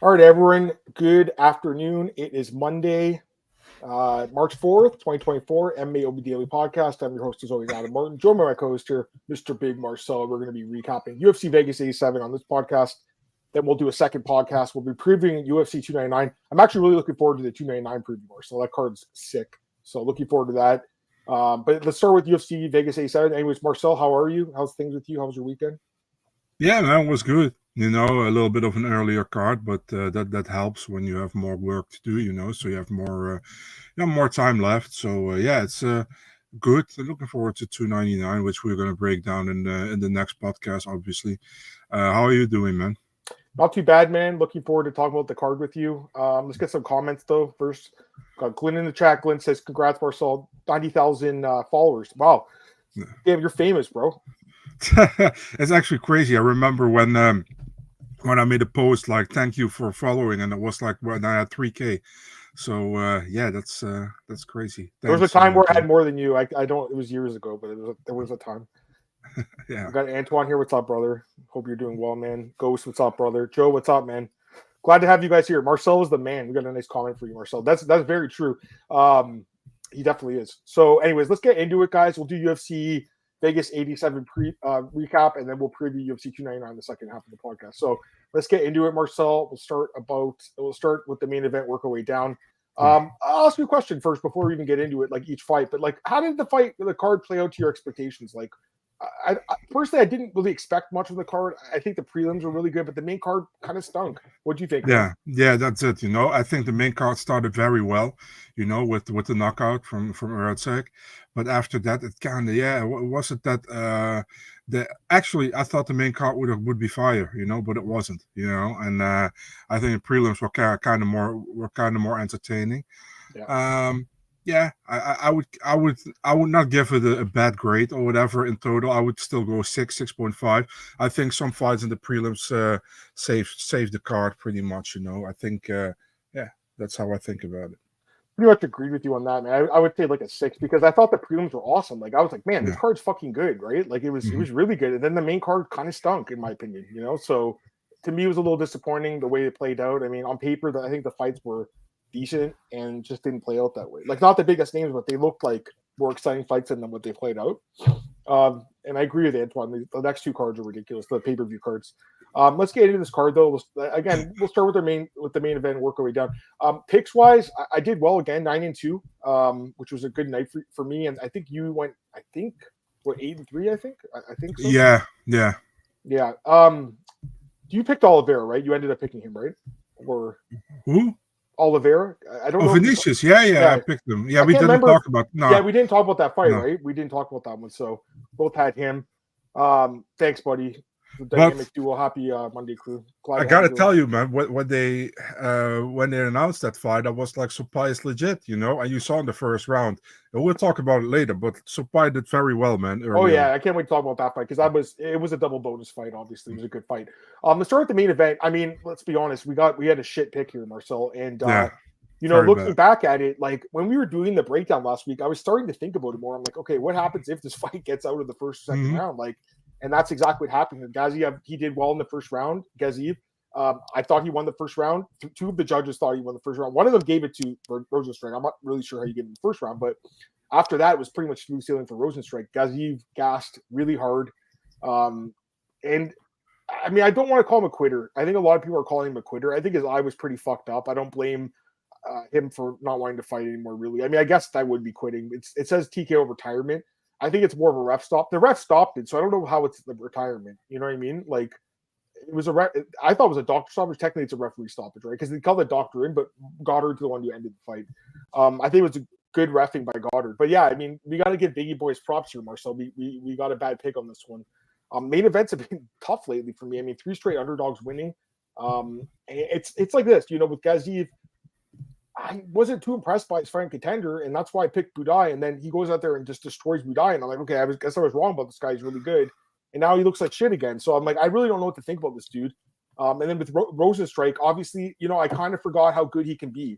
All right, everyone. Good afternoon. It is Monday, March 4th, 2024, MMAOB Daily Podcast. I'm your host, as always, Adam Martin. Join my co-host here, Mr. Big Marcel. We're going to be recapping UFC Vegas 87 on this podcast. Then we'll do a second podcast. We'll be previewing UFC 299. I'm actually really looking forward to the 299 preview, Marcel. That card's sick. So looking forward to that. But let's start with UFC Vegas 87. Anyways, Marcel, how are you? How's things with you? How was your weekend? Yeah, man, it was good. A little bit of an earlier card, but that helps when you have more work to do. So you have more time left. So it's good. Looking forward to 299, which we're gonna break down in the next podcast, obviously. How are you doing, man? Not too bad, man. Looking forward to talking about the card with you. Let's get some comments, though. First, got Glenn in the chat. Glenn says, congrats, Marcel. 90,000 followers. Wow. Damn, you're famous, bro. It's actually crazy. I remember when I made a post like "thank you for following," and it was like when I had 3K. So that's crazy. There was a time where I had more than you. I don't. It was years ago, but there was a time. Yeah. We got Antoine here. What's up, brother? Hope you're doing well, man. Ghost, what's up, brother? Joe, what's up, man? Glad to have you guys here. Marcel is the man. We got a nice comment for you, Marcel. That's very true. He definitely is. So, anyways, let's get into it, guys. We'll do UFC Vegas 87 recap, and then we'll preview UFC 299 in the second half of the podcast. So let's get into it, Marcel. We'll start with the main event, work our way down. I'll ask you a question first before we even get into it, like each fight. But like, how did the card play out to your expectations? Like, I personally, I didn't really expect much of the card. I think the prelims were really good, but the main card kind of stunk. What do you think? Yeah, that's it. I think the main card started very well, with the knockout from Rozenstruik, but after that, it kind of wasn't that actually I thought the main card would be fire, but it wasn't, and I think the prelims were kind of more entertaining. Yeah. I would not give it a bad grade or whatever in total. I would still go 6.5. I think some fights in the prelims save the card pretty much. I think that's how I think about it. Pretty much agree with you on that, man. I would say like a 6 because I thought the prelims were awesome. Like I was like, man, this card's fucking good, right? Like it was really good. And then the main card kind of stunk, in my opinion. So to me, it was a little disappointing the way it played out. I mean, on paper, I think the fights were decent and just didn't play out that way. Like not the biggest names, but they looked like more exciting fights than what they played out. And I agree with Antoine. The next two cards are ridiculous. The pay-per-view cards. Let's get into this card though. We'll start with the main event and work our way down. Picks wise, I did well again, 9-2, which was a good night for me. And I think you went, 8-3. I think so. Yeah. You picked Oliveira, right? You ended up picking him, right? Or who? Oliveira. I don't know. Vinicius. Yeah, I picked him. Yeah, we didn't talk about. No. Yeah, we didn't talk about that fight, right? We didn't talk about that one. So both had him. Thanks, buddy. The dynamic duo. Happy Monday, crew. I gotta tell you, man, when they announced that fight, I was like, Supai is legit, and you saw in the first round. And we'll talk about it later, but Supai did very well, man. Oh yeah, I can't wait to talk about that fight because it was a double bonus fight. Obviously, it was a good fight. Let's start with the main event. I mean, let's be honest, we had a shit pick here, Marcel, and looking back at it, like when we were doing the breakdown last week, I was starting to think about it more. I'm like, okay, what happens if this fight gets out of the first or second round? Like. And that's exactly what happened. Gaziev, he did well in the first round. Gaziev, I thought he won the first round. Two of the judges thought he won the first round. One of them gave it to Rozenstruik. I'm not really sure how you get in the first round, but after that, it was pretty much smooth sailing for Rozenstruik. Gaziev gassed really hard. And I mean, I don't want to call him a quitter. I think a lot of people are calling him a quitter. I think his eye was pretty fucked up. I don't blame him for not wanting to fight anymore, really. I mean, I guess that would be quitting. It says TKO retirement. I think it's more of a ref stop. The ref stopped it, so I don't know how it's the retirement. You know what I mean? Like, it was I thought it was a doctor stoppage. Technically, it's a referee stoppage, right? Because they called the doctor in, but Goddard's the one who ended the fight. I think it was a good reffing by Goddard. But yeah, I mean, we got to give Biggie Boys props here, Marcel. We got a bad pick on this one. Main events have been tough lately for me. I mean, 3 straight underdogs winning. It's like this, with Gaziev. I wasn't too impressed by his fighting contender, and that's why I picked Budai. And then he goes out there and just destroys Budai, and I'm like, okay, I guess I was wrong about this guy. He's really good, and now he looks like shit again. So I'm like, I really don't know what to think about this dude. And then with Rozenstruik, obviously, I kind of forgot how good he can be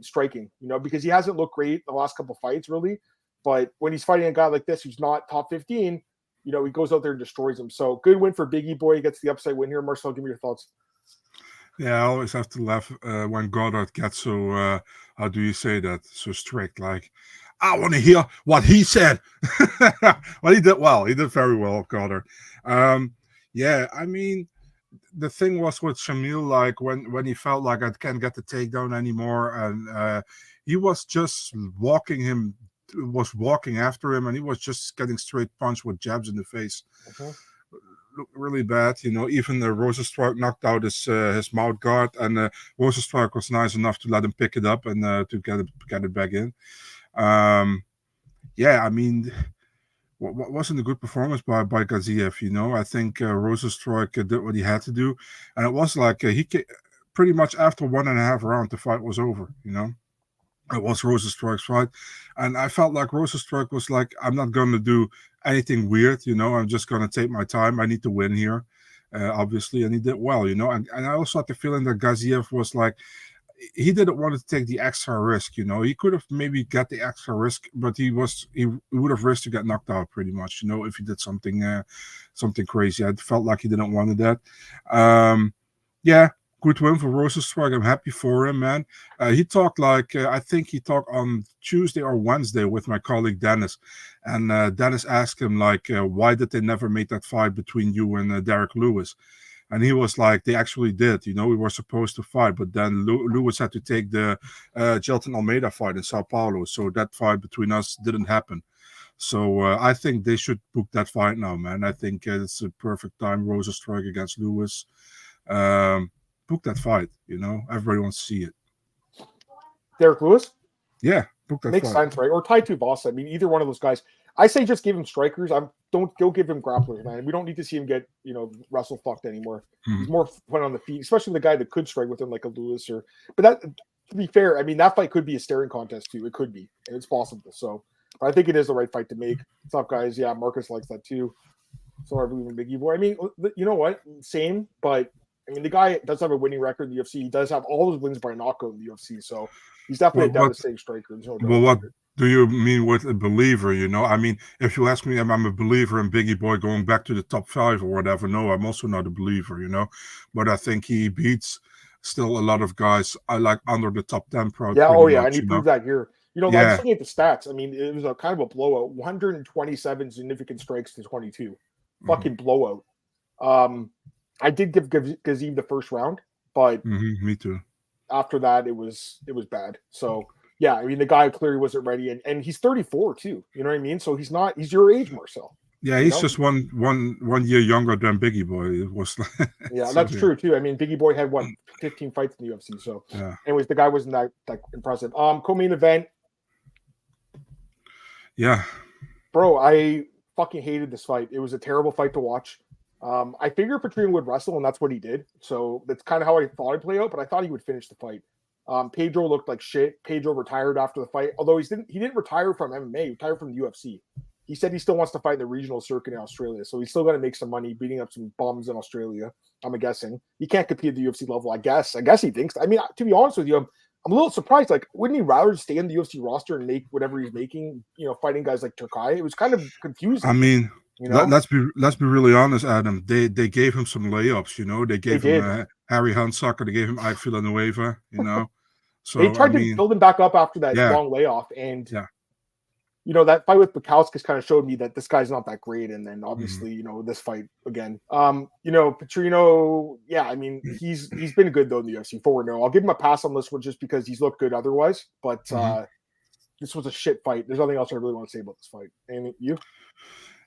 striking, because he hasn't looked great the last couple fights, really. But when he's fighting a guy like this who's not top 15, he goes out there and destroys him. So good win for Biggie Boy. He gets the upside win here. Marcel, give me your thoughts. Yeah, I always have to laugh when Goddard gets so, how do you say that, so strict. Like, I want to hear what he said. Well, he did well. He did very well, Goddard. Um, yeah, I mean, the thing was with Shamil, like when he felt like I can't get the takedown anymore, and he was just walking after him, and he was just getting straight punched with jabs in the face. Looked really bad, Even the Rozenstruik knocked out his mouth guard, and Rozenstruik was nice enough to let him pick it up and to get it back in. Yeah, I mean, what wasn't a good performance by Gaziev. I think Rozenstruik did what he had to do, and it was like pretty much after 1.5 rounds, the fight was over. It was Rozenstruik's fight, and I felt like Rozenstruik was like, I'm not going to do anything weird. I'm just going to take my time. I need to win here, obviously, and he did well. And I also had the feeling that Gaziev was like, he didn't want to take the extra risk. He could have maybe got the extra risk, but he would have risked to get knocked out pretty much. If he did something crazy. I felt like he didn't want that. Yeah, good win for Rozenstruik. I'm happy for him, man. He talked I think he talked on Tuesday or Wednesday with my colleague Dennis, and Dennis asked him why did they never make that fight between you and Derek Lewis? And he was like, they actually did. We were supposed to fight, but then Lewis had to take the Jailton Almeida fight in Sao Paulo, so that fight between us didn't happen. So I think they should book that fight now, man. I think it's a perfect time. Rozenstruik against Lewis. Book that fight. Everybody wants to see it. Derek Lewis? Yeah, book that Makes fight. sense, right? Or Tai Tuivasa. I mean, either one of those guys. I say just give him strikers. Don't go give him grapplers, man. We don't need to see him get wrestle fucked anymore. He's more fun on the feet, especially the guy that could strike with him like a Lewis or. But that, to be fair, I mean that fight could be a staring contest too. It could be, and it's possible. So, but I think it is the right fight to make. Tough guys, yeah. Marcus likes that too. So I believe in Biggie Boy. I mean, you know what? Same, but I mean the guy does have a winning record in the UFC. He does have all his wins by knockout in the UFC. So he's definitely a devastating striker. There's no doubt. Well, what do you mean with a believer? I mean, if you ask me, I'm a believer in Biggie Boy going back to the top 5 or whatever. No, I'm also not a believer. But I think he beats still a lot of guys I like under the top 10. Yeah. Oh yeah, and he proved that here. I'm Yeah. just looking at the stats. I mean, it was a kind of a blowout. 127 significant strikes to 22. Fucking blowout. I did give Gaziev the first round, but me too. After that, it was bad. So yeah, I mean the guy clearly wasn't ready, and he's 34 too. You know what I mean? So he's your age, Marcel. Yeah, he's just one year younger than Biggie Boy. It was yeah, so that's true too. I mean, Biggie Boy had 15 fights in the UFC. So yeah. Anyways, the guy wasn't that impressive. Co-main event. Yeah. Bro, I fucking hated this fight. It was a terrible fight to watch. I figured Petrino would wrestle, and that's what he did. So that's kind of how I thought it'd play out, but I thought he would finish the fight. Pedro looked like shit. Pedro retired after the fight, although he didn't retire from MMA. He retired from the UFC. He said he still wants to fight in the regional circuit in Australia, so he's still going to make some money beating up some bums in Australia. I'm guessing he can't compete at the UFC level. I guess he thinks. I mean, to be honest with you, I'm a little surprised. Like, wouldn't he rather stay in the UFC roster and make whatever he's making? Fighting guys like Turkai. It was kind of confusing. I mean, let's be really honest, Adam. They gave him some layups. They gave him Harry Hunsucker. They gave him Ike Villanueva. So they tried to build him back up after that long layoff, and that fight with Bukowskis kind of showed me that this guy's not that great. And then obviously, this fight again. Petrino, I mean, he's been good though in the UFC. 4-0. I'll give him a pass on this one just because he's looked good otherwise. But this was a shit fight. There's nothing else I really want to say about this fight. And you?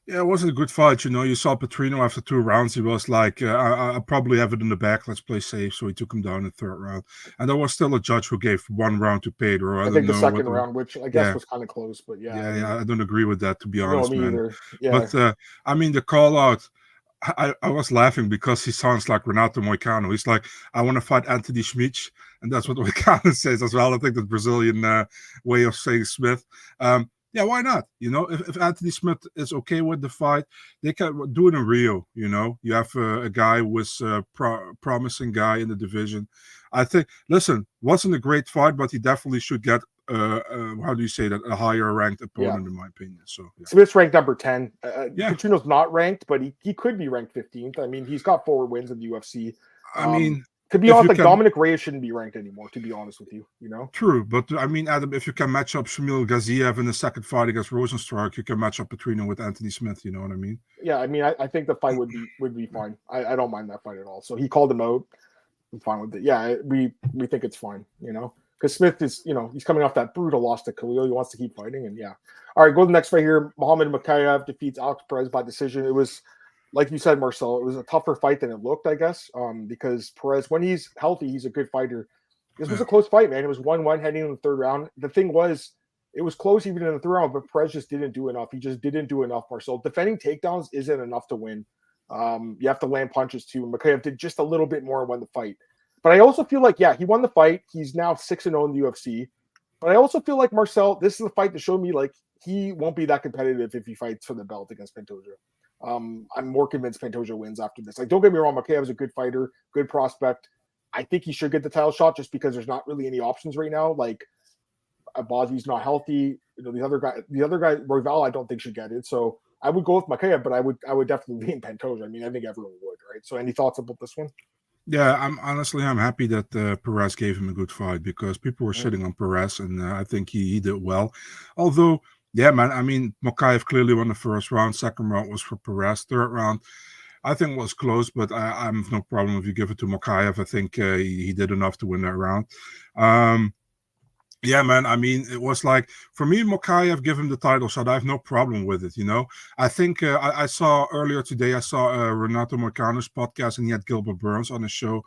Yeah, it wasn't a good fight. You saw Petrino after 2 rounds. He was like, I probably have it in the back. Let's play safe. So he took him down in the 3rd round. And there was still a judge who gave 1 round to Pedro. I think the 2nd round, which I guess was kind of close. But I don't agree with that, to be honest, me man. Either. Yeah. But, I mean, the call out, I was laughing because he sounds like Renato Moicano. He's like, I want to fight Anthony Schmid. And that's what Moicano says as well. I think the Brazilian way of saying Smith. Yeah, why not? If Anthony Smith is okay with the fight, they can do it in Rio. You have a guy who was a promising guy in the division. I think, listen, wasn't a great fight, but he definitely should get, how do you say that, a higher ranked opponent, in my opinion. So Smith's ranked number 10. Petrino's not ranked, but he could be ranked 15th. I mean, he's got 4 wins in the UFC. I mean, To be honest, like Dominic Reyes shouldn't be ranked anymore, to be honest with you, you know? True, but I mean, Adam, if you can match up Shamil Gaziev in the second fight against Rozenstruik, you can match up Petrino with Anthony Smith, you know what I mean? Yeah, I mean, I think the fight would be fine. I don't mind that fight at all. So he called him out. I'm fine with it. Yeah, we think it's fine, you know? Because Smith is, you know, he's coming off that brutal loss to Khalil. He wants to keep fighting, and yeah. All right, go to the next fight here. Muhammad Mokaev defeats Alex Perez by decision. It was, like you said, Marcel, it was a tougher fight than it looked, I guess, because Perez, when he's healthy, he's a good fighter. This was a close fight, man. It was 1-1 heading into the third round. The thing was, it was close even in the third round, but Perez just didn't do enough. He just didn't do enough, Marcel. Defending takedowns isn't enough to win. You have to land punches, too. Mokaev did just a little bit more and won the fight. But I also feel like, yeah, he won the fight. He's now 6-0 in the UFC. But I also feel like, Marcel, this is a fight to show me, like, he won't be that competitive if he fights for the belt against Pantoja. I'm more convinced Pantoja wins after this. Like, don't get me wrong, Mokaev is a good fighter, good prospect. I think he should get the title shot just because there's not really any options right now. Like, Abazi's not healthy. You know, the other guy, Royval, I don't think should get it. So I would go with Mokaev, but I would definitely lean Pantoja. I mean, I think everyone would, right? So any thoughts about this one? Yeah, I'm happy that Perez gave him a good fight because people were shitting on Perez, and I think he did well. Although, yeah, man, I mean, Mokaev clearly won the first round. Second round was for Perez. Third round, I think was close, but I have no problem if you give it to Mokaev. I think he did enough to win that round. Yeah, man. I mean, it was like, for me, Mokaev give him the title shot. I have no problem with it, you know. I think I saw earlier today, I saw Renato Moicano's podcast, and he had Gilbert Burns on his show.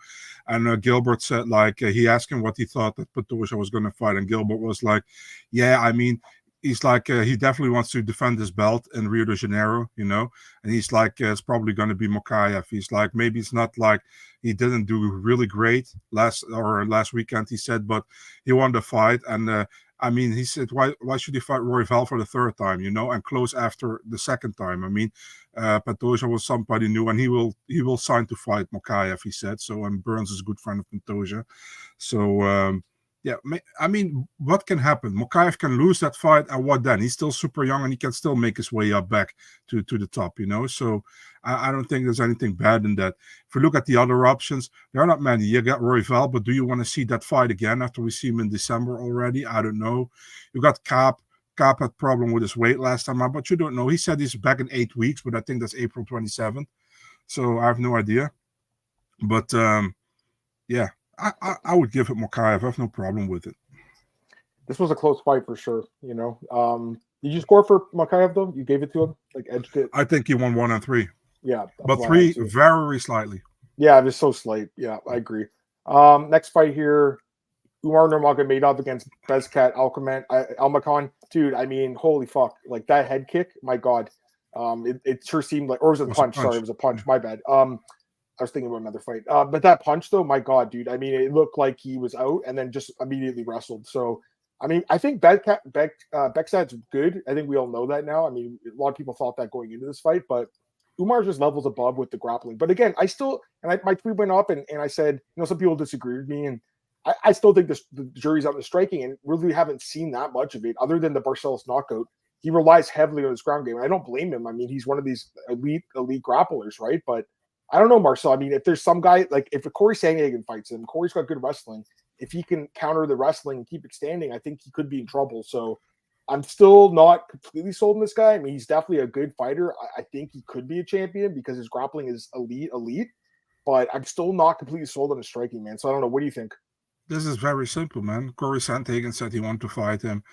And Gilbert said, like, he asked him what he thought that Pantoja was going to fight. And Gilbert was like, yeah, I mean, he's like, he definitely wants to defend his belt in Rio de Janeiro, you know. And he's like, it's probably going to be Mokaev. He's like, maybe it's not like he didn't do really great last weekend, he said, but he won the fight. And I mean, he said, why should he fight Royval for the third time, you know, and close after the second time? I mean, Pantoja was somebody new, and he will sign to fight Mokaev, he said. So, and Burns is a good friend of Pantoja. So, yeah, I mean, what can happen? Mokaev can lose that fight, and what then? He's still super young, and he can still make his way up back to the top, you know? So I don't think there's anything bad in that. If you look at the other options, there are not many. You got Royval, but do you want to see that fight again after we see him in December already? I don't know. You got Cap. Cap had problem with his weight last time out, but you don't know. He said he's back in 8 weeks, but I think that's April 27th. So I have no idea. But, yeah. I would give it Mokaev. I have no problem with it. This was a close fight for sure, you know. Did you score for Mokaev, though? You gave it to him? Like, edged it? I think he won 1 and 3. Yeah. But 3 very slightly. Yeah, it was so slight. Yeah, I agree. Next fight here, Umar Nurmagomedov against Bezkat Almakhan. Dude, I mean, holy fuck. Like, that head kick, my God. It sure seemed like, or was it a punch? Sorry, it was a punch. My bad. I was thinking about another fight. But that punch, though, my God, dude. I mean, it looked like he was out and then just immediately wrestled. So, I mean, I think Bekzat's good. I think we all know that now. I mean, a lot of people thought that going into this fight, but Umar just levels above with the grappling. But again, my tweet went up and I said, you know, some people disagree with me. And I still think the jury's out in the striking, and really haven't seen that much of it other than the Barcelos knockout. He relies heavily on his ground game. And I don't blame him. I mean, he's one of these elite grapplers, right? But I don't know, Marcel. I mean, if there's some guy, like if Corey Sandhagen fights him, Corey's got good wrestling. If he can counter the wrestling and keep it standing, I think he could be in trouble. So I'm still not completely sold on this guy. I mean, he's definitely a good fighter. I think he could be a champion because his grappling is elite. But I'm still not completely sold on his striking, man. So I don't know. What do you think? This is very simple, man. Corey Sandhagen said he wanted to fight him.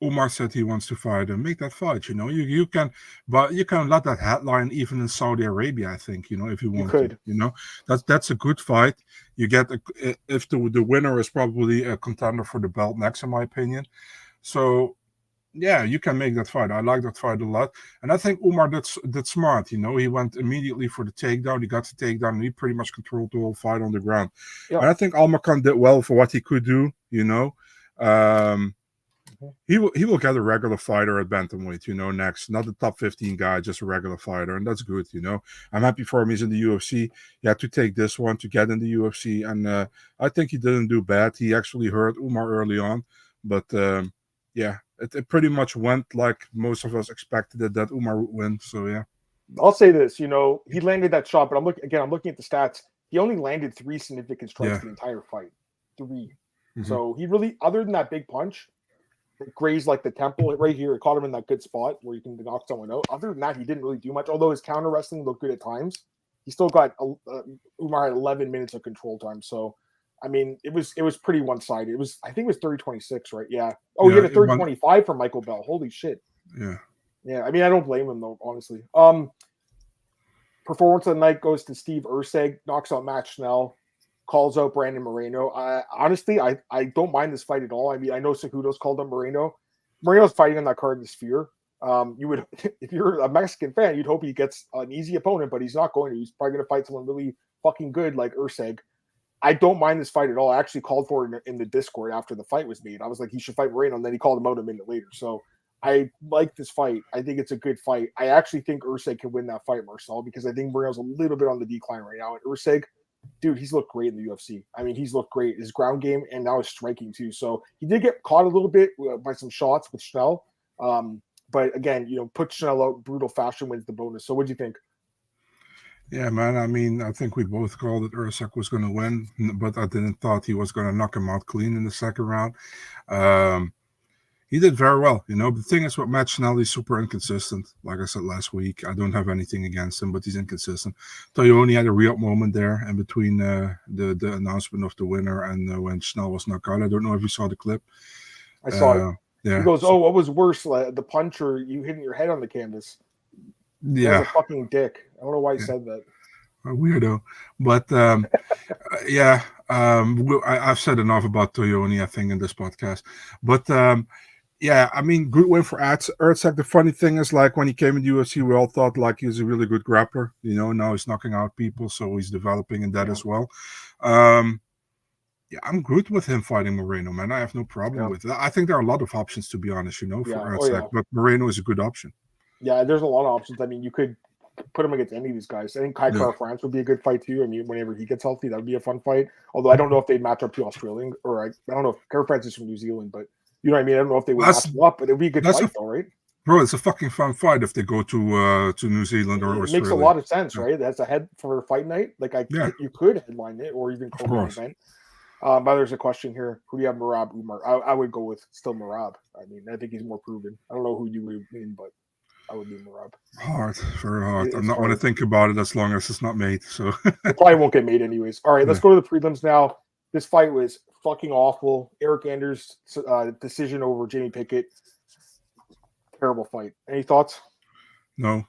Umar said he wants to fight him. Make that fight, you know. You can, but you can let that headline even in Saudi Arabia, I think, you know, if you want to. You know, that's a good fight. You get if the winner is probably a contender for the belt next, in my opinion. So yeah, you can make that fight. I like that fight a lot, and I think Umar did smart. You know, he went immediately for the takedown. He got the takedown, and he pretty much controlled the whole fight on the ground. Yeah. And I think Almakhan did well for what he could do. You know. He will get a regular fighter at bantamweight, you know, next. Not the top 15 guy, just a regular fighter, and that's good, you know. I'm happy for him. He's in the UFC. He had to take this one to get in the UFC, and I think he didn't do bad. He actually hurt Umar early on, but yeah, it pretty much went like most of us expected it, that Umar would win. So yeah, I'll say this, you know, he landed that shot, but I'm looking at the stats. he only landed 3 significant strikes the entire fight. 3. So he really, other than that big punch, it grazed like the temple right here. It caught him in that good spot where you can knock someone out. Other than that, he didn't really do much. Although his counter wrestling looked good at times, he still got Umar had 11 minutes of control time. So, I mean, it was pretty one sided. I think it was 30-26, right? Yeah. Oh, he had a 30-25 from Michael Bell. Holy shit. Yeah. Yeah. I mean, I don't blame him though, honestly. Performance of the night goes to Steve Erceg, knocks out Matt Schnell, calls out Brandon Moreno. Honestly, I don't mind this fight at all. I mean, I know Cejudo's called out Moreno. Moreno's fighting on that card in the Sphere. You would, if you're a Mexican fan, you'd hope he gets an easy opponent, but he's not going to. He's probably going to fight someone really fucking good like Erceg. I don't mind this fight at all. I actually called for it in the Discord after the fight was made. I was like, he should fight Moreno, and then he called him out a minute later. So I like this fight. I think it's a good fight. I actually think Erceg can win that fight, Marcel, because I think Moreno's a little bit on the decline right now. And Erceg, dude, he's looked great in the UFC. I mean, he's looked great. His ground game and now his striking too. So he did get caught a little bit by some shots with Schnell. But again, put Schnell out, brutal fashion wins the bonus. So what do you think? Yeah, man. I mean, I think we both called that Erceg was going to win, but I didn't thought he was going to knock him out clean in the second round. He did very well. The thing is with Matt Schnell, he's super inconsistent. Like I said last week, I don't have anything against him, but he's inconsistent. Toyoni had a real moment there in between the announcement of the winner and when Schnell was knocked out. I don't know if you saw the clip. I saw it. Yeah. He goes, "Oh, what was worse, the punch or you hitting your head on the canvas?" Yeah. That was a fucking dick. I don't know why he said that. A weirdo. But yeah, I've said enough about Toyoni, I think, in this podcast. But yeah, I mean, good win for Erceg. The funny thing is, like, when he came in the UFC, we all thought, like, he was a really good grappler. Now he's knocking out people, so he's developing in that as well. Yeah, I'm good with him fighting Moreno, man. I have no problem with it. I think there are a lot of options, to be honest, for Erceg. But Moreno is a good option. Yeah, there's a lot of options. I mean, you could put him against any of these guys. I think Kai France would be a good fight, too. I mean, whenever he gets healthy, that would be a fun fight. Although I don't know if they'd match up to Australian, or I don't know if Kai France is from New Zealand, but you know what I mean? I don't know if they would match him up, but it would be a good fight, though, right? Bro, it's a fucking fun fight if they go to New Zealand or Australia. It makes a lot of sense, right? That's a head for a fight night. Like, you could headline it or even co-main event. But there's a question here. Who do you have, Merab, Umar? I would go with still Merab. I mean, I think he's more proven. I don't know who you would mean, but I would be Merab. Hard, very hard. I'm not going to think about it as long as it's not made. So it probably won't get made anyways. All right, let's go to the prelims now. This fight was fucking awful. Eric Anders' decision over Jamie Pickett. Terrible fight. Any thoughts? No.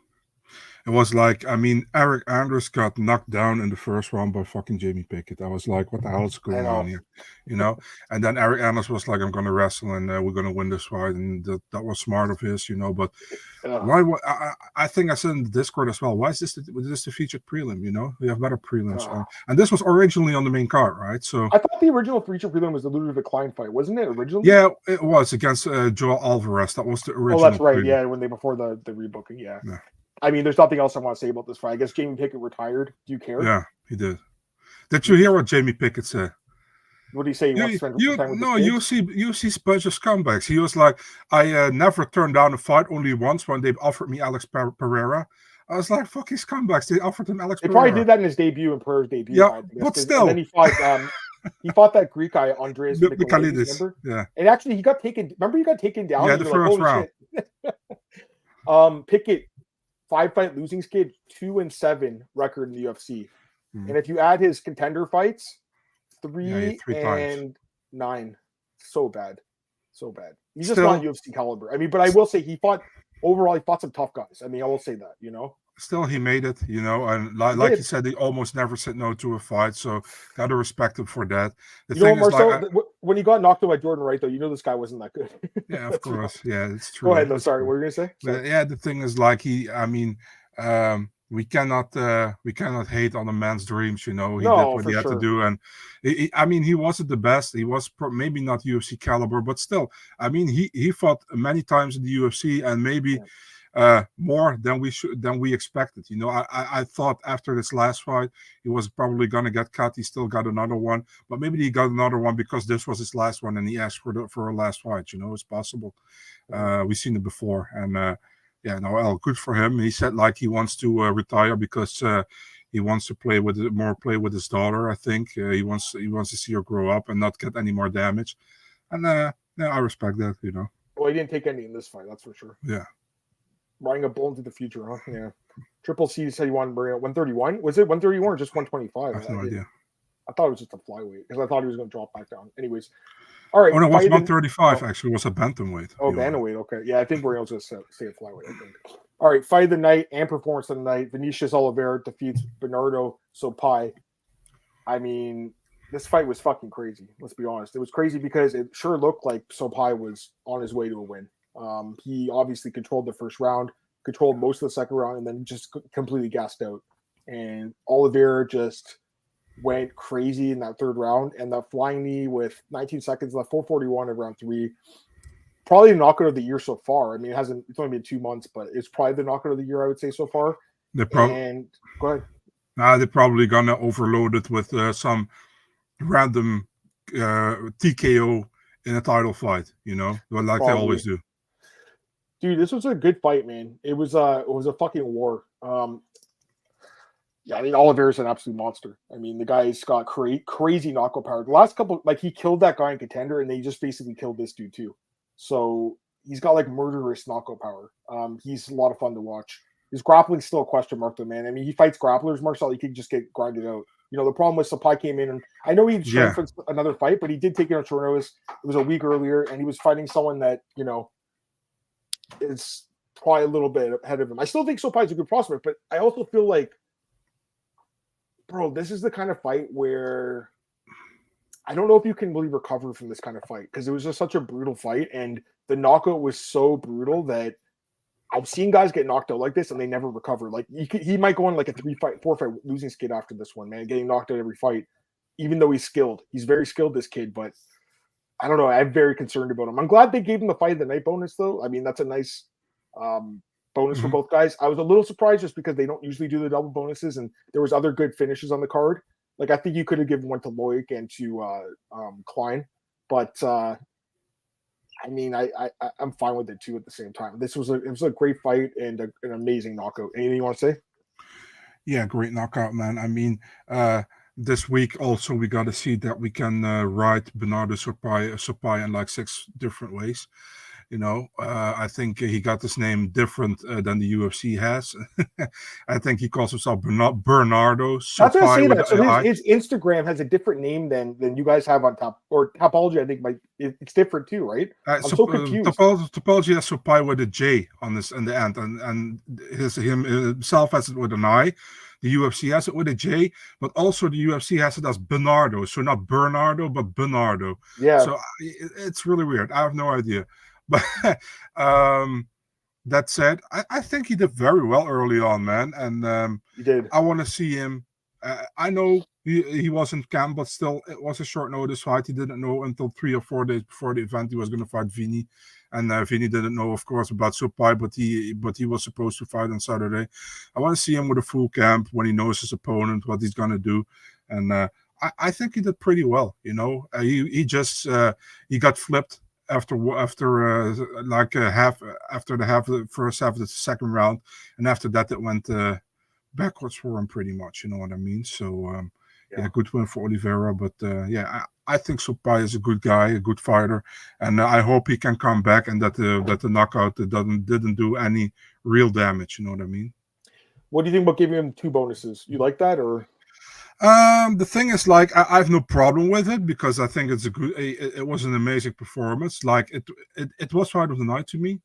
It was like, I mean, Eric Anders got knocked down in the first round by fucking Jamie Pickett. I was like, what the hell is going on here? And then Eric Anders was like, I'm going to wrestle and we're going to win this fight. And that was smart of his, but why? I think I said in the Discord as well, why is this the featured prelim? We have better prelims. And this was originally on the main card, right? So I thought the original featured prelim was the Ludwig Klein fight, wasn't it originally? Yeah, it was against Joel Alvarez. That was the original. Oh, that's right. Prelim. Yeah, when before the rebooking. Yeah. I mean, there's nothing else I want to say about this fight. I guess Jamie Pickett retired. Do you care? Yeah, he did. Did you hear what Jamie Pickett said? What did he say? You see bunch of scumbags. He was like, I never turned down a fight, only once when they offered me Alex Pereira. I was like, fucking scumbags. They offered him Alex Pereira. They probably did that in his debut, in Pereira's debut. Yeah, but still. And then he fought that Greek guy, Andreas Michailidis, remember? Yeah. And actually, he got taken down? Yeah, the first round. Pickett, 5-fight losing skid, 2-7 record in the UFC. And if you add his contender fights, 3 and 9. So bad. He's just not UFC caliber. I mean, but I will say he fought some tough guys. I mean, I will say that, Still, he made it, and like you said, he almost never said no to a fight, so gotta respect him for that. Marcel, when he got knocked out by Jordan Wright, though, this guy wasn't that good. Yeah, of course. Yeah, it's true. Go ahead. No, sorry. What were you gonna say? Yeah, the thing is, like, we cannot hate on a man's dreams. He did what he had to do, and he wasn't the best. He was maybe not UFC caliber, but still, I mean, he fought many times in the UFC, and maybe. More than we expected. I thought after this last fight he was probably gonna get cut. He still got another one, but maybe he got another one because this was his last one and he asked for a last fight. It's possible. We've seen it before, and good for him. He said like he wants to retire because He wants to play with his daughter. I think he wants to see her grow up and not get any more damage. And yeah, I respect that. Well, he didn't take any in this fight, that's for sure. Yeah. Riding a bull into the future, huh? Yeah. Triple C said he wanted to bring out 131. Was it 131 or just 125? I have no idea. I thought it was just a flyweight because I thought he was going to drop back down. Anyways, all right. Oh, no, it was 135 actually. It was a bantamweight. Oh, bantamweight. Okay. Yeah, I think we're able to stay at flyweight, I think. All right. Fight of the night and performance of the night. Vinicius Oliveira defeats Bernardo Sopai. I mean, this fight was fucking crazy. Let's be honest. It was crazy because it sure looked like Sopai was on his way to a win. He obviously controlled the first round, controlled most of the second round, and then just completely gassed out. And Oliveira just went crazy in that third round, and that flying knee with 19 seconds left, 441 of round 3. Probably the knockout of the year so far. I mean, it's only been 2 months, but it's probably the knockout of the year, I would say, so far. And go ahead. They're probably gonna overload it with some random TKO in a title fight, like probably. They always do. Dude, this was a good fight, man. It was a fucking war. Yeah, I mean, Oliveira's an absolute monster. I mean, the guy's got crazy knockout power. The last couple, he killed that guy in Contender, and they just basically killed this dude too. So he's got murderous knockout power. He's a lot of fun to watch. His grappling's still a question mark, though, man. I mean, he fights grapplers, Marcel. He could just get grinded out. The problem with Sopai came in, and I know he trained for another fight, but he did take it on short notice. It was a week earlier, and he was fighting someone that is probably a little bit ahead of him. I still think Sopai's a good prospect, but I also feel like, bro, this is the kind of fight where I don't know if you can really recover from this kind of fight because it was just such a brutal fight, and the knockout was so brutal that I've seen guys get knocked out like this and they never recover. He might go on a 4-fight losing skid after this one, man, getting knocked out every fight, even though he's skilled. He's very skilled, this kid, but I don't know. I'm very concerned about him. I'm glad they gave him the fight of the night bonus, though. I mean, that's a nice bonus for both guys. I was a little surprised just because they don't usually do the double bonuses, and there was other good finishes on the card. I think you could have given one to Loic and to Klein, but I mean, I'm fine with it too at the same time. It was a great fight and an amazing knockout. Anything you want to say? Yeah, great knockout, man. I mean, this week also we got to see that we can ride Bernardo Sopai in 6 different ways. I think he got his name different than the UFC has. I think he calls himself Bernardo Sopai. That's what I say that. So his Instagram has a different name than you guys have on top. Or Topology, I think it's different too, right? I'm so confused. Topology has Sopai with a J on this in the end, and himself has it with an I. The UFC has it with a J, but also the UFC has it as Bernardo. So not Bernardo, but Bernardo. Yeah. So it's really weird. I have no idea. But that said, I think he did very well early on, man. And he did. I want to see him. I know he was in camp, but still, it was a short notice fight. He didn't know until 3 or 4 days before the event he was going to fight Vini. And Vini didn't know, of course, about Sopai, but he was supposed to fight on Saturday. I want to see him with a full camp when he knows his opponent, what he's going to do. And I think he did pretty well. He got flipped after the first half of the second round, and after that it went backwards for him pretty much. You know what I mean? So good win for Oliveira, but I think Sopai is a good guy, a good fighter, and I hope he can come back and that the knockout didn't do any real damage. You know what I mean? What do you think about giving him 2 bonuses? You like that or? The thing is, I have no problem with it because I think it was an amazing performance. It was fight of the night to me,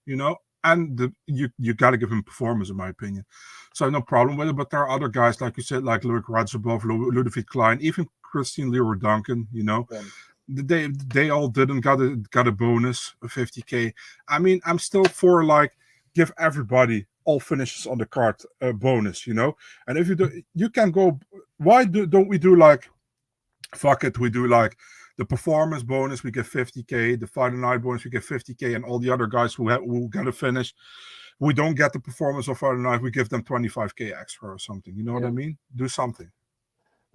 and you got to give him performance, in my opinion. So I have no problem with it. But there are other guys, like you said, like Loic Radzhabov, Ludovic Klein, even Christian Leroy Duncan. They all didn't got a bonus of 50K. I mean, I'm still for give everybody all finishes on the card bonus, and if you do, you can go. Why don't we do fuck it? We do the performance bonus, we get 50K. The fight night bonus, we get 50K, and all the other guys who got to finish, we don't get the performance of fight night. We give them 25K extra or something. You know what I mean? Do something.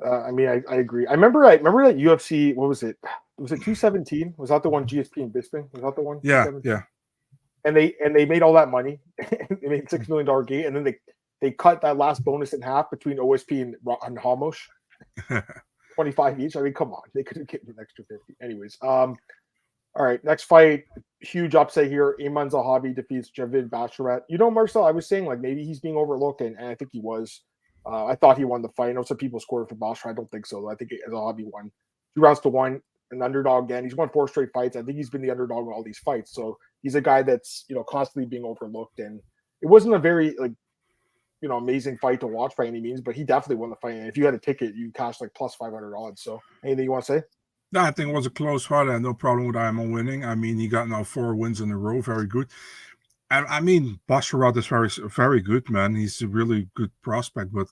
I mean, I agree. I remember that UFC. What was it? Was it 217? Was that the one GSP and Bisping? Was that the one? Yeah. And they made all that money. They made $6 million gate, and then they cut that last bonus in half between OSP and Hamosh. 25 each. I mean, come on. They could have given an extra 50. Anyways, all right, next fight. Huge upset here. Ayman Zahabi defeats Javid Basharat. You know, Marcel, I was saying, like, maybe he's being overlooked, and I think he was. I thought he won the fight. I know some people scored for Basharat. I don't think so. I think Zahabi won. 2-1, an underdog again. He's won 4 straight fights. I think he's been the underdog in all these fights. So he's a guy that's, you know, constantly being overlooked. And it wasn't a very, like, you know, amazing fight to watch by any means, but he definitely won the fight. And if you had a ticket, you cashed like plus 500 odds. So anything you want to say? No, I think it was a close fight. I had no problem with Ayman winning. I mean, he got now 4 wins in a row. Very good. And I mean, Basharat is very, very good, man. He's a really good prospect. But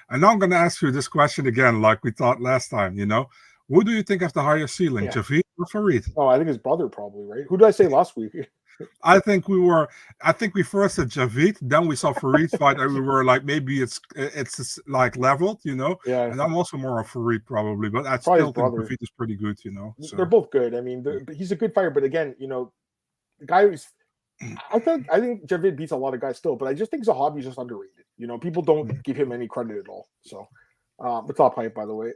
and now I'm going to ask you this question again, like we thought last time, you know. Who do you think has the higher ceiling, Javid or Farid? Oh, I think his brother probably, right? Who did I say last week? I think we first said Javid, then we saw Farid fight, and we were like, maybe it's like leveled, you know. Yeah. And I'm also more of Farid probably, but I Probably still think Javid is pretty good, you know. So. They're both good. I mean, he's a good fighter, but again, you know, the guy who's I think Javid beats a lot of guys still, but I just think Zahabi is just underrated. You know, people don't give him any credit at all. So, it's all pipe, by the way.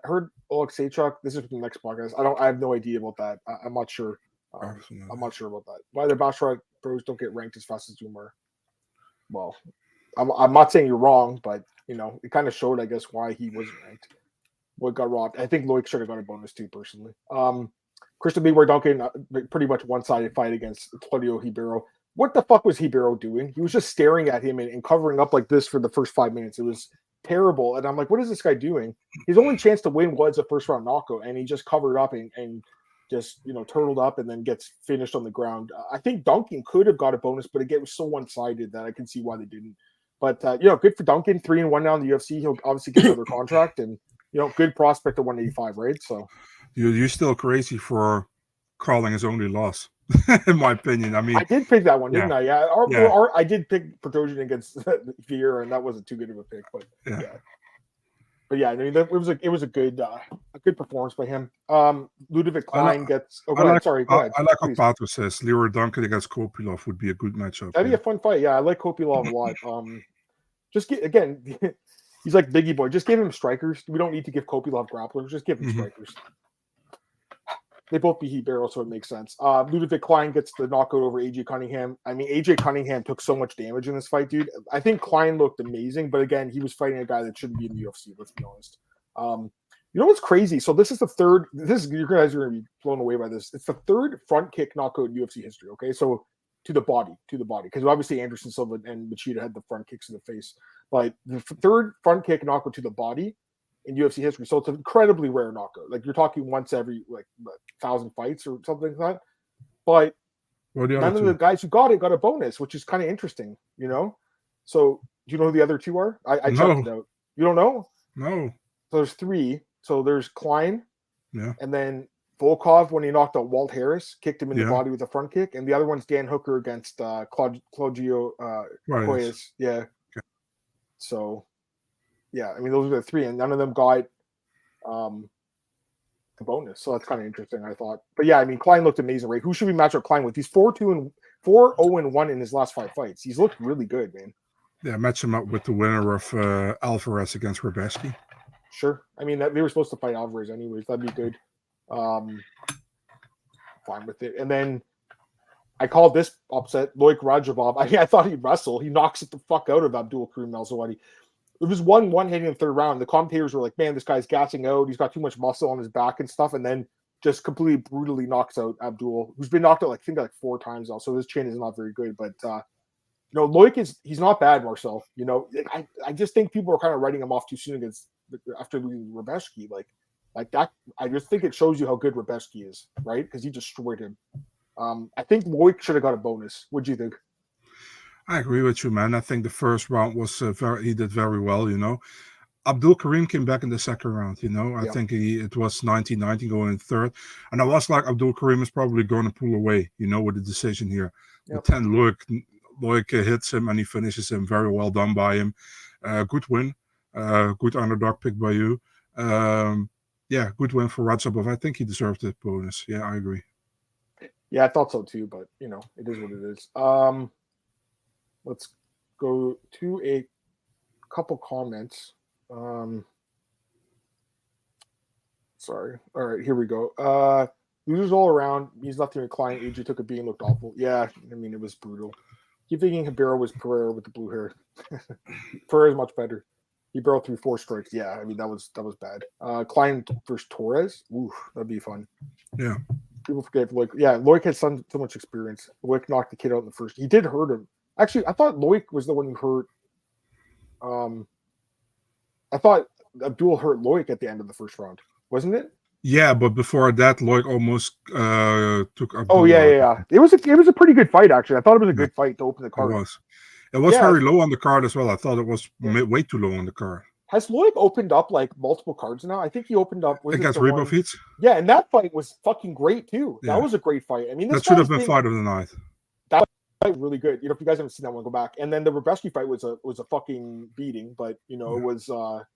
Heard Oleksiejczuk. This is from the next podcast. I have no idea about that. I'm not sure. I'm not sure about that. Why the Basharat pros don't get ranked as fast as Zumar? Well, I'm not saying you're wrong, but you know, it kind of showed, I guess, why he wasn't ranked. What got robbed? I think Loic should have got a bonus too, personally. Christian Bieber Duncan, pretty much one-sided fight against Claudio Ribeiro. What the fuck was Ribeiro doing? He was just staring at him and covering up like this for the first 5 minutes. It was terrible. And I'm like, what is this guy doing? His only chance to win was a first-round knockout, and he just covered up and just, you know, turtled up and then gets finished on the ground. I think Duncan could have got a bonus, but again, it was so one-sided that I can see why they didn't. But, you know, good for Duncan. 3-1 now in the UFC. He'll obviously get another contract and, you know, good prospect at 185, right? So you're still crazy for calling his only loss, in my opinion. I mean, I did pick that one, didn't I? Yeah. I did pick Petrosian against Vieira, and that wasn't too good of a pick, but yeah. But yeah, I mean, it was a good performance by him. Ludovic Klein gets. Oh, go ahead. Sorry, go ahead. I like what Pato says. Leroy Duncan against Kopilov would be a good matchup. That'd be a fun fight. Yeah, I like Kopilov a lot. Just again, he's like Biggie Boy. Just give him strikers. We don't need to give Kopilov grapplers. Just give him strikers. They both beat Ribeiro, so it makes sense. Ludovic Klein gets the knockout over AJ Cunningham. I mean, AJ Cunningham took so much damage in this fight, dude. I think Klein looked amazing, but again, he was fighting a guy that shouldn't be in the UFC. Let's be honest. You know what's crazy? So this is the third. You guys are going to be blown away by this. It's the third front kick knockout in UFC history. Okay, so to the body, because obviously Anderson Silva and Machida had the front kicks in the face, but the third front kick knockout to the body in UFC history. So it's an incredibly rare knockout. Like you're talking once every 1,000 fights or something like that. But none of the guys who got it got a bonus, which is kind of interesting, you know? So do you know who the other two are? I checked it out. You don't know? No. So there's 3. So there's Klein. Yeah. And then Volkov, when he knocked out Walt Harris, kicked him in the body with a front kick. And the other one's Dan Hooker against Claudio Coyes. Yeah. Okay. So yeah, I mean, those are the 3, and none of them got the bonus. So that's kind of interesting, I thought. But yeah, I mean, Klein looked amazing, right? Who should we match up Klein with? He's 4-0-1 in his last 5 fights. He's looked really good, man. Yeah, match him up with the winner of Alvarez against Rabeski. Sure. I mean, they were supposed to fight Alvarez anyways. That'd be good. Fine with it. And then I called this upset, Loic Radzhabov. I thought he'd wrestle. He knocks it the fuck out of Abdul Karim Al-Zawadi. It was 1-1 hitting in the third round. The commentators were like, man, this guy's gassing out. He's got too much muscle on his back and stuff. And then just completely brutally knocks out Abdul, who's been knocked out, I think, 4 times now. So his chin is not very good. But, you know, Loic he's not bad, Marcel. You know, I just think people are kind of writing him off too soon after losing Rabeski. Like that, I just think it shows you how good Rabeski is, right? Because he destroyed him. I think Loic should have got a bonus. What'd you think? I agree with you, man. I think the first round was he did very well, you know. Abdul Karim came back in the second round, you know. I think it was 19-19 going in third. And I was like, Abdul Karim is probably going to pull away, you know, with the decision here. But then Loic hits him and he finishes him. Very well done by him. Good win. Good underdog pick by you. Yeah, good win for Radzhabov. I think he deserved the bonus. Yeah, I agree. Yeah, I thought so too, but, you know, it is what it is. Let's go to a couple comments. Sorry. All right, here we go. Losers all around. He's nothing inclined. AJ took a beating, looked awful. Yeah, I mean, it was brutal. Keep thinking Ribeiro was Pereira with the blue hair. Pereira is much better. He barreled through 4 strikes. Yeah, I mean, that was bad. Klein versus Torres. Ooh, that'd be fun. Yeah. People forget Loic. Yeah, Loic has so much experience. Loic knocked the kid out in the first. He did hurt him. Actually, I thought Loic was the one who hurt. I thought Abdul hurt Loic at the end of the first round, wasn't it? Yeah, but before that, Loic almost took Abdul. Oh yeah. It was a pretty good fight, actually. I thought it was a good fight to open the card. It was very low on the card as well. I thought it was way too low on the card. Has Loic opened up like multiple cards now? I think he opened up against Ribovic. Yeah, and that fight was fucking great too. Yeah. That was a great fight. I mean, that should have been fight of the night. That fight really good. You know, if you guys haven't seen that one, go back. And then the Ribovic fight was a fucking beating, but you know, it was that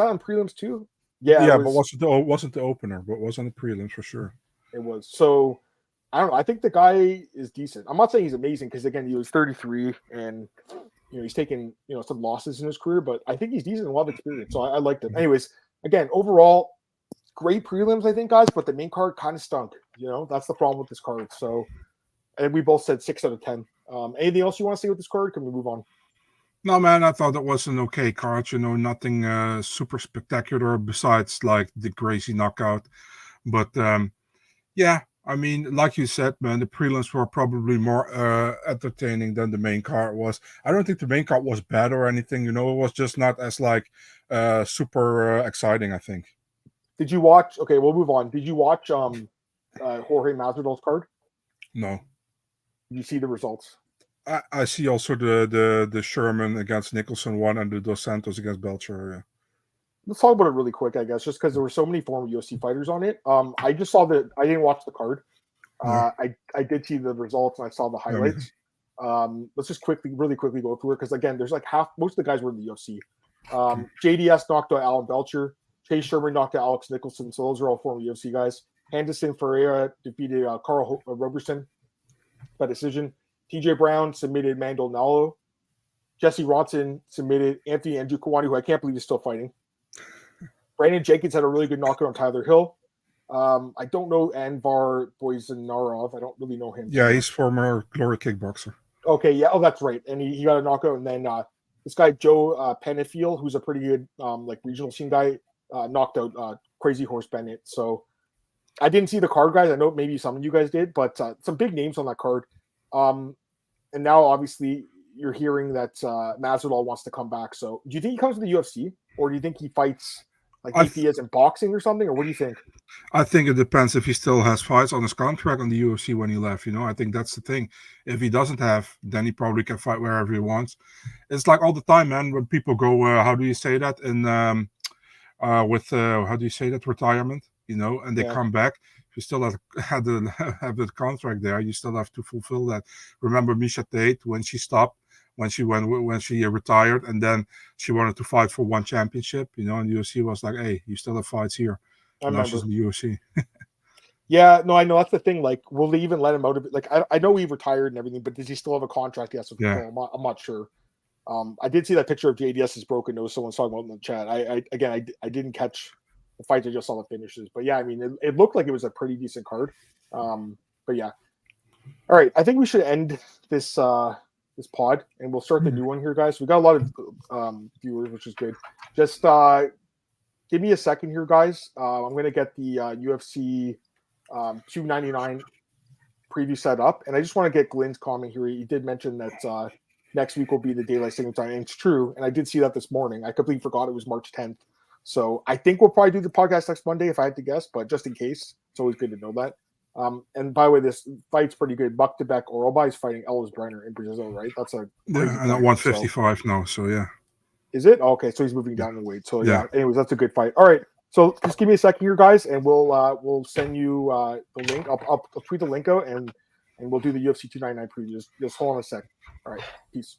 on prelims too? Yeah, but wasn't the opener, but was on the prelims for sure. It was. So I don't know. I think the guy is decent. I'm not saying he's amazing because again, he was 33 and you know he's taken some losses in his career, but I think he's decent and a lot of experience. So I liked him. Anyways, again, overall, great prelims, I think, guys, but the main card kind of stunk. You know, that's the problem with this card. So, and we both said 6 out of 10. Anything else you want to say with this card? Can we move on? No, man, I thought it was an okay card. You know, nothing super spectacular besides like the crazy knockout. But yeah, I mean, like you said, man, the prelims were probably more entertaining than the main card was. I don't think the main card was bad or anything. You know, it was just not as like super exciting, I think. Did you watch? Okay, we'll move on. Did you watch Jorge Masvidal's card? No. Did you see the results? I see also the Sherman against Nicholson one and the Dos Santos against Belcher. Yeah. Let's talk about it really quick, I guess, just because there were so many former UFC fighters on it. I just saw I didn't watch the card. I did see the results and I saw the highlights. Let's just really quickly go through it because again, there's like most of the guys were in the UFC. JDS knocked out Alan Belcher. Chase Sherman knocked out Alex Nicholson. So those are all former UFC guys. Henderson Ferreira defeated Carl Roberson by decision. TJ Brown submitted Maldonado. Jesse Ronson submitted Anthony Njokuani, who I can't believe is still fighting. Brandon Jenkins had a really good knockout on Tyler Hill. I don't know Anvar Boyzanarov. I don't really know him. Yeah, he's former Glory kickboxer. Okay, yeah. Oh, that's right. And he got a knockout. And then this guy, Joe Pennefield, who's a pretty good like regional scene guy, knocked out Crazy Horse Bennett. So I didn't see the card, guys. I know maybe some of you guys did, but some big names on that card. And now, obviously, you're hearing that Masvidal wants to come back. So, do you think he comes to the UFC, or do you think he fights like he is in boxing or something, or what do you think? I think it depends if he still has fights on his contract on the UFC when he left. You know, I think that's the thing. If he doesn't have, then he probably can fight wherever he wants. It's like all the time, man. When people go, how do you say that how do you say that, retirement? You know, and they come back. You still have the contract there. You still have to fulfill that. Remember Misha Tate when she stopped, when she retired, and then she wanted to fight for one championship. You know, and the UFC was like, "Hey, you still have fights here." Now she's in the UFC. Yeah, no, I know that's the thing. Like, will they even let him out of it? Like, I know he retired and everything, but does he still have a contract? Yes, I'm not sure. I did see that picture of JDS's broken nose. Someone's talking about in the chat. I didn't catch the fight. I just saw the finishes, but yeah, I mean, it looked like it was a pretty decent card. But yeah, all right. I think we should end this this pod, and we'll start the new one here, guys. We got a lot of viewers, which is good. Just give me a second here, guys. I'm gonna get the UFC 299 preview set up, and I just want to get Glenn's comment here. He did mention that next week will be the daylight saving time, and it's true. And I did see that this morning. I completely forgot it was March 10th. So I think we'll probably do the podcast next Monday if I had to guess, but just in case, it's always good to know that. And by the way, this fight's pretty good. Buck to Beck Oroba is fighting Ellis Brenner in Brazil, right? That's a and at 155 now. So yeah, is it okay? So he's moving down in weight. So yeah. Anyways, that's a good fight. All right. So just give me a second here, guys, and we'll send you the link. I'll tweet the link out and we'll do the UFC 299 preview. Just hold on a sec. All right. Peace.